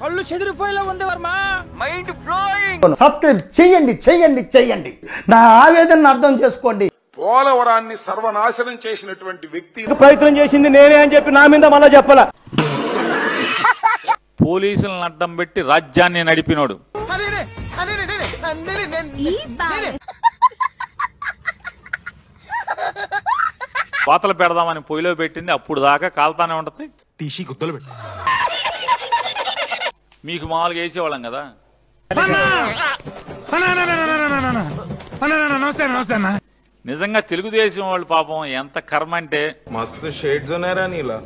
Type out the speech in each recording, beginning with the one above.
అల్లు చెదిరిపోయేలా ఉంది Varma, mind blowing. Subscribe చేయండి చేయండి చేయండి, నా ఆవేదనను అర్థం చేసుకోండి. పోలవరాన్ని సర్వనాశనం చేసినటువంటి వ్యక్తి ప్రయత్నం చేసింది నేనే అని చెప్పి నా మీద మళ్ళా చెప్పాల. పోలీసులను అడ్డం పెట్టి రాజ్యాన్ని నడిపినోడు. పాతలు పెడదామని పొయ్యిలో పెట్టింది, అప్పుడు దాకా కాలుతానే ఉంటది. టీసీ గుద్దలు పెట్టు. మీకు మామూలుగా వేసేవాళ్ళం కదా. నిజంగా తెలుగుదేశం వాళ్ళు పాపం ఎంత కర్మ అంటే, మస్తు షేడ్స్ ఉన్నారా నీలా.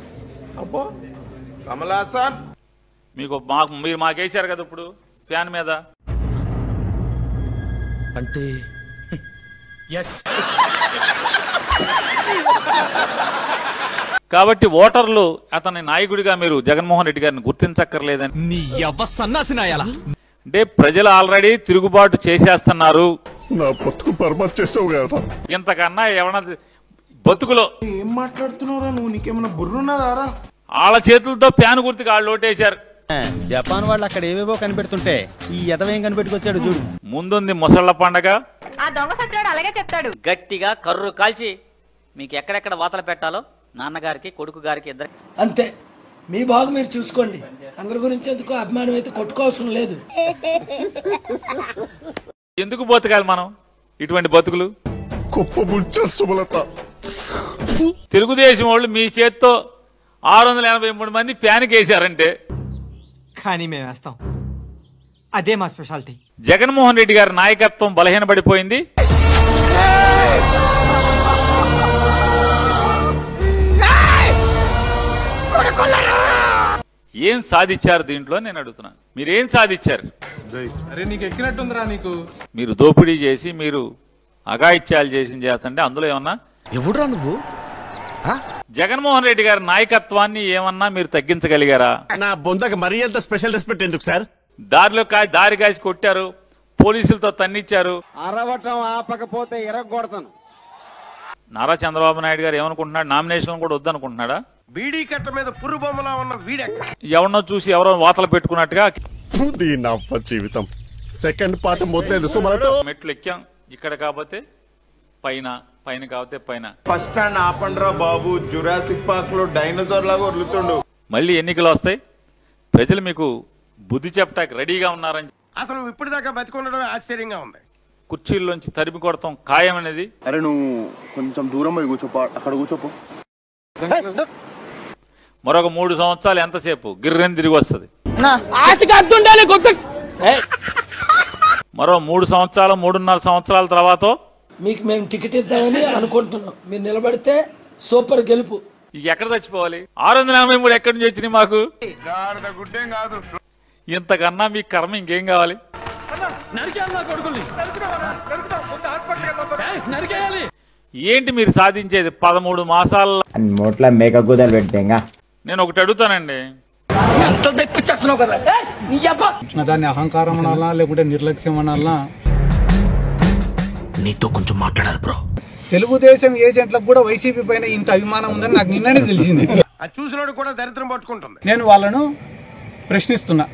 అబ్బో కమలాసన్ మీరు మాకేసారు కదా ఇప్పుడు ఫ్యాన్ మీద. అంటే కాబట్టి ఓటర్లు అతని నాయకుడిగా మీరు జగన్మోహన్ రెడ్డి గారిని గుర్తించక్కర్లేదని. నీ యవ్వసన్నాసినాయాలా అంటే ప్రజలు ఆల్రెడీ తిరుగుబాటు చేసేస్తున్నారు. నా బతుకు బర్బాద్ చేసావు కదా. ఇంతకన్నా ఏమన్నా బతుకులో ఏం మాట్లాడుతున్నావురా నువ్వు? నీకేమన్నా బుర్రున్నదారా? వాళ్ళ చేతులతో ప్యాన్ గుర్తుకు వాళ్ళు ఓటేశారు. జపాన్ వాళ్ళు అక్కడ ఏవేవో కనిపెడుతుంటే ఈ ఎదవేం కనిపెట్టుకొచ్చాడు చూడు. ముందుంది ముసళ్ల పండగ. ఆ దొంగ సచ్చినాడు అలాగే చెప్తాడు. గట్టిగా కర్రు కాల్చి మీకు ఎక్కడెక్కడ వాతలు పెట్టాలో నాన్నగారికి కొడుకు గారికి ఇద్దరు. అంతే, మీ బాగు మీరు చూసుకోండి. అందరి గురించి ఎందుకు అభిమానం అయితే కొట్టుకోవసరం లేదు. ఎందుకు బతకాలి మనం ఇటువంటి బతుకులు? తెలుగుదేశం వాళ్ళు మీ చేత్తో 683 మంది ప్యాన్ వేశారంటే, కానీ మేము వేస్తాం. అదే మా స్పెషాలిటీ. జగన్మోహన్ రెడ్డి గారి నాయకత్వం బలహీనపడిపోయింది. ఏం సాధించారు దీంట్లో నేను అడుగుతున్నా. మీరేం సాధించారు? అరే నీకు ఎక్కినట్టుందిరా నీకు. మీరు దోపిడీ చేసి, మీరు అఘాయిత్యాలు చేస్తుంటే అందులో ఏమన్నా ఎవడురా నువ్వు? జగన్మోహన్ రెడ్డి గారి నాయకత్వాన్ని ఏమన్నా మీరు తగ్గించగలిగారా? నా బొందకి మరీ అంత స్పెషల్ రెస్పెక్ట్ ఎందుకు సార్? దారిలో దారి కాసి కొట్టారు, పోలీసులతో తన్నిచ్చారు. అరవటం ఆపకపోతే ఎరగొడతాను. నారా చంద్రబాబు నాయుడు గారు ఏమనుకుంటున్నాడు? నామినేషన్ కూడా వద్దనుకుంటున్నాడా? బీడీ కట్ట మీద పురు బొమ్మలా ఉన్న వీడెక్క. ఎవరినో చూసి ఎవరో వాతలు పెట్టుకున్నట్టుగా జీవితం సెకండ్ పార్ట్ మొదలేదు. సుమలతో మెట్లు ఎక్కాం. ఇక్కడ కాకపోతే పైన, పైన కాకపోతే పైన. ఫస్ట్ స్టాండ్ ఆపండ్రా బాబు, జురాసిక్ పార్క్ లో డైనోసార్ లాగా వదులుతుండు. మళ్ళీ ఎన్నికలు వస్తాయి, ప్రజలు మీకు బుద్ధి చెప్పడానికి రెడీగా ఉన్నారని. అసలు ఇప్పటిదాకా బతికొండడమే ఆశ్చర్యంగా ఉంది. కుర్చీల్లోంచి తరిమి కొడతాం ఖాయం అనేది. అరే నువ్వు కొంచెం దూరం పోయి కూర్చోపో, అక్కడ కూర్చోపో. మరొక 3 సంవత్సరాలు ఎంతసేపు గిర్రెని తిరిగి వస్తుంది. మరో 3 సంవత్సరాలు, 3.5 సంవత్సరాల తర్వాత మీకు మేము టికెట్ ఇద్దామని అనుకుంటున్నాం. మీరు నిలబడితే సూపర్ గెలుపు. ఇక ఎక్కడ చచ్చిపోవాలి? 683 ఎక్కడి నుంచి వచ్చినాయి మాకు? ఇంతకన్నా మీ కర్మ ఇంకేం కావాలి? ఏంటి మీరు సాధించేది 13 మాసాల? నోట్ల మేక గుదలు పెడితే నేను ఒకటి అడుగుతానండి, దాన్ని అహంకారం అనాలా లేకుంటే నిర్లక్ష్యం అనాలా? నీతో కొంచెం మాట్లాడాలి బ్రో. తెలుగుదేశం ఏజెంట్లకు కూడా వైసీపీ పైన ఇంత అభిమానం ఉందని నాకు నిన్ననే తెలిసింది. అది చూసినోడు కూడా దరిద్రం పట్టుకుంటుంది. నేను వాళ్ళను ప్రశ్నిస్తున్నా.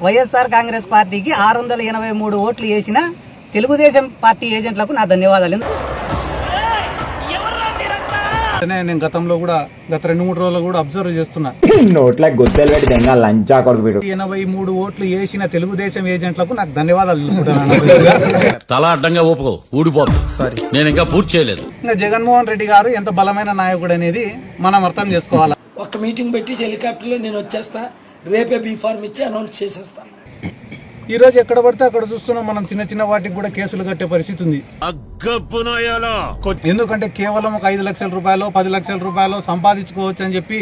వైఎస్ఆర్ కాంగ్రెస్ పార్టీకి 683 ఓట్లు వేసిన తెలుగుదేశం పార్టీ ఏజెంట్లకు నా ధన్యవాదాలు. నేను గతంలో కూడా గత 2-3 రోజులు కూడా అబ్జర్వ్ చేస్తున్నా. నోట్ల గుద్దలు పెడితే లంచా కొడుకు 83 ఓట్లు వేసిన తెలుగుదేశం ఏజెంట్లకు నాకు ధన్యవాదాలు. తల అడ్డంగా ఊపుకో, ఊడిపోతుంది. నేను ఇంకా పూర్తి చేయలేదు. ఇంకా జగన్మోహన్ రెడ్డి గారు ఎంత బలమైన నాయకుడు అనేది మనం అర్థం చేసుకోవాలి. ఒక మీటింగ్ పెట్టి హెలికాప్టర్లో నేను వచ్చేస్తా, రేపే బీఫార్మ్ ఇచ్చి అనౌన్స్ చేసేస్తా. ఈ రోజు ఎక్కడ పడితే అక్కడ చూస్తున్నాం మనం, చిన్న చిన్న వాటికి కూడా కేసులు కట్టే పరిస్థితి ఉంది. ఎందుకంటే కేవలం ఒక 5 లక్షల రూపాయలు 10 లక్షల రూపాయలు సంపాదించుకోవచ్చు అని చెప్పి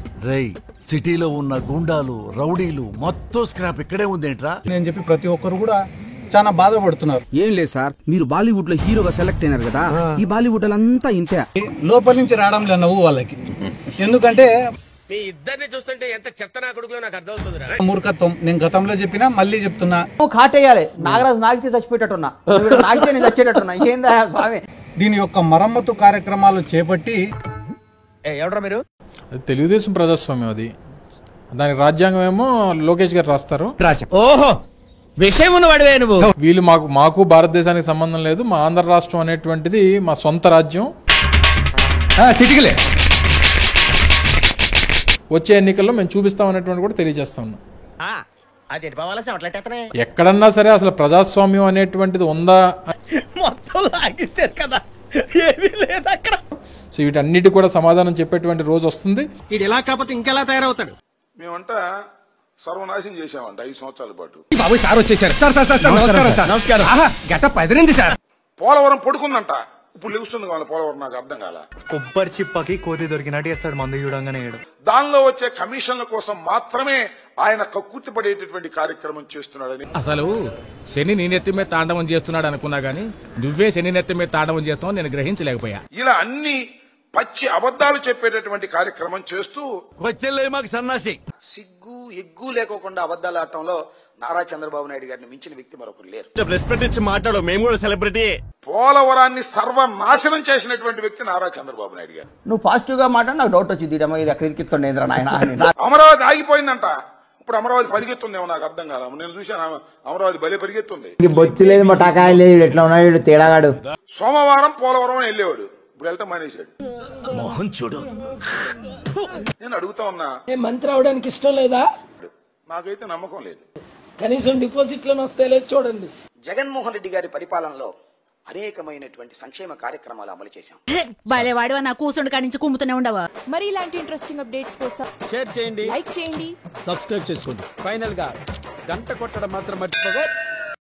సిటీలో ఉన్న గుండాలు, రౌడీలు మొత్తం స్క్రాప్ ఇక్కడే ఉందేంట్రా నేను చెప్పి ప్రతి ఒక్కరు కూడా చాలా బాధపడుతున్నారు. ఏం లేదు సార్, మీరు బాలీవుడ్ లో హీరోగా సెలెక్ట్ అయినారు కదా, ఈ బాలీవుడ్ అంతా ఇంతే. లోపల నుంచి రావడం లేదు నవ్వు వాళ్ళకి. ఎందుకంటే మీ ఇద్దరిని చూస్తుంటే ఎంత చెత్త నా కొడుకులో నాకు అర్థమవుతుందిరా. మూర్ఖత్వం. నేను గతంలో చెప్పినా మళ్ళీ చెప్తున్నా, కాటేయాలి. నాగరాజు నాగితే చచ్చిపోయేటట్టున్నా, నాగితే నేను చచ్చేటట్టున్నా. ఏందా స్వామి? దీని యొక్క మరమ్మతు కార్యక్రమాలు చేపట్టి ఎవడరా మీరు? తెలుగుదేశం ప్రజాస్వామ్యం అది. దానికి రాజ్యాంగం ఏమో లోకేష్ గారు రాస్తారు. ఓహో విషయం ఉన్నవాడివే నువ్వు. వీళ్ళు మాకు భారతదేశానికి సంబంధం లేదు. మా ఆంధ్ర రాష్ట్రం అనేటువంటిది మా సొంత రాజ్యం. చిటికలే వచ్చే ఎన్నికల్లో మేము చూపిస్తాం అనేటువంటి కూడా తెలియజేస్తా ఉన్నాం. అది బావాల్సిన ఎక్కడన్నా సరే అసలు ప్రజాస్వామ్యం అనేటువంటిది ఉందా? మొత్తం లాగేశారు కదా, ఏమీ లేదు అక్కడ. సో వీటన్నిటి కూడా సమాధానం చెప్పేటువంటి రోజు వస్తుంది. ఇది ఎలా కాకపోతే ఇంకెలా తయారవుతాడు? మేమంట సర్వనాశం చేసామంట 5 సంవత్సరాల పాటు. బాబు సార్ వచ్చేసారు. సార్ నమస్కారం. గట్ట పదిరింది సార్. పోలవరం పడుకుందంట, ఇప్పుడు లెగుస్తుంది కావాలి పోలవరం. నాకు అర్థం కాల. కొబ్బరి చిప్పకి కోతి దొరికినట్టు చేస్తాడు మందు చూడంగానే. దానిలో వచ్చే కమిషన్ల కోసం మాత్రమే ఆయన కక్కుర్తి పడేటటువంటి కార్యక్రమం చేస్తున్నాడని. అసలు శని నీ నెత్తి మీద తాండవం చేస్తున్నాడు అనుకున్నా గానీ నువ్వే శని నెత్తి మీద తాండవం చేస్తావు నేను గ్రహించలేకపోయా. ఇలా అన్ని పచ్చి అబద్ధాలు చెప్పేటటువంటి కార్యక్రమం చేస్తూ వచ్చే మాకు సన్నాసి సిగ్గు ఎగ్గు లేకోకుండా అబద్ధాలు ఆడటంలో నారా చంద్రబాబు నాయుడు గారిని మించిన వ్యక్తి మరొకరు లేరు. రెస్పెక్ట్ ఇచ్చి మాట్లాడు, మేము కూడా సెలబ్రిటీ. పోలవరాన్ని సర్వనాశనం చేసినటువంటి వ్యక్తి నారా చంద్రబాబు నాయుడు గారు. నువ్వు పాజిటివ్ గా మాట నాకు డౌట్ వచ్చింది, ఇది అక్కడ ఇరికిస్తుండేంద్ర నాయన అని. అమరావతి ఆగిపోయిందంట, ఇప్పుడు అమరావతి పరిగెత్తుందేమో నాకు అర్థం కాల. నేను చూశాను అమరావతి భలే పరిగెత్తుంది. బొచ్చు లేదు మొటాకాయ లేదు, ఎట్లా ఉన్నాడు తేడాగాడు. సోమవారం పోలవరం వెళ్ళేవాడు, ఇప్పుడు వెళ్ళటం మానేశాడు. మోహన్ చూడు, నేను అడుగుతా ఉన్నా, మంత్రి అవడానికి ఇష్టం లేదా? నాకైతే నమ్మకం లేదు. కనీసం డిపాజిట్లను వస్తే లేదు చూడండి. జగన్మోహన్ రెడ్డి గారి పరిపాలనలో అనేకమైనటువంటి సంక్షేమ కార్యక్రమాలు అమలు చేశాం. వాడివా నా కూసుండు కాడి నుంచి కుమ్ముతూనే ఉండవా? మరి ఇలాంటి ఇంట్రెస్టింగ్ అప్డేట్స్ కోసం షేర్ చేయండి, లైక్ చేయండి, సబ్స్క్రైబ్ చేసుకోండి. ఫైనల్ గా గంట కొట్టడం మాత్రం మర్చిపోగా.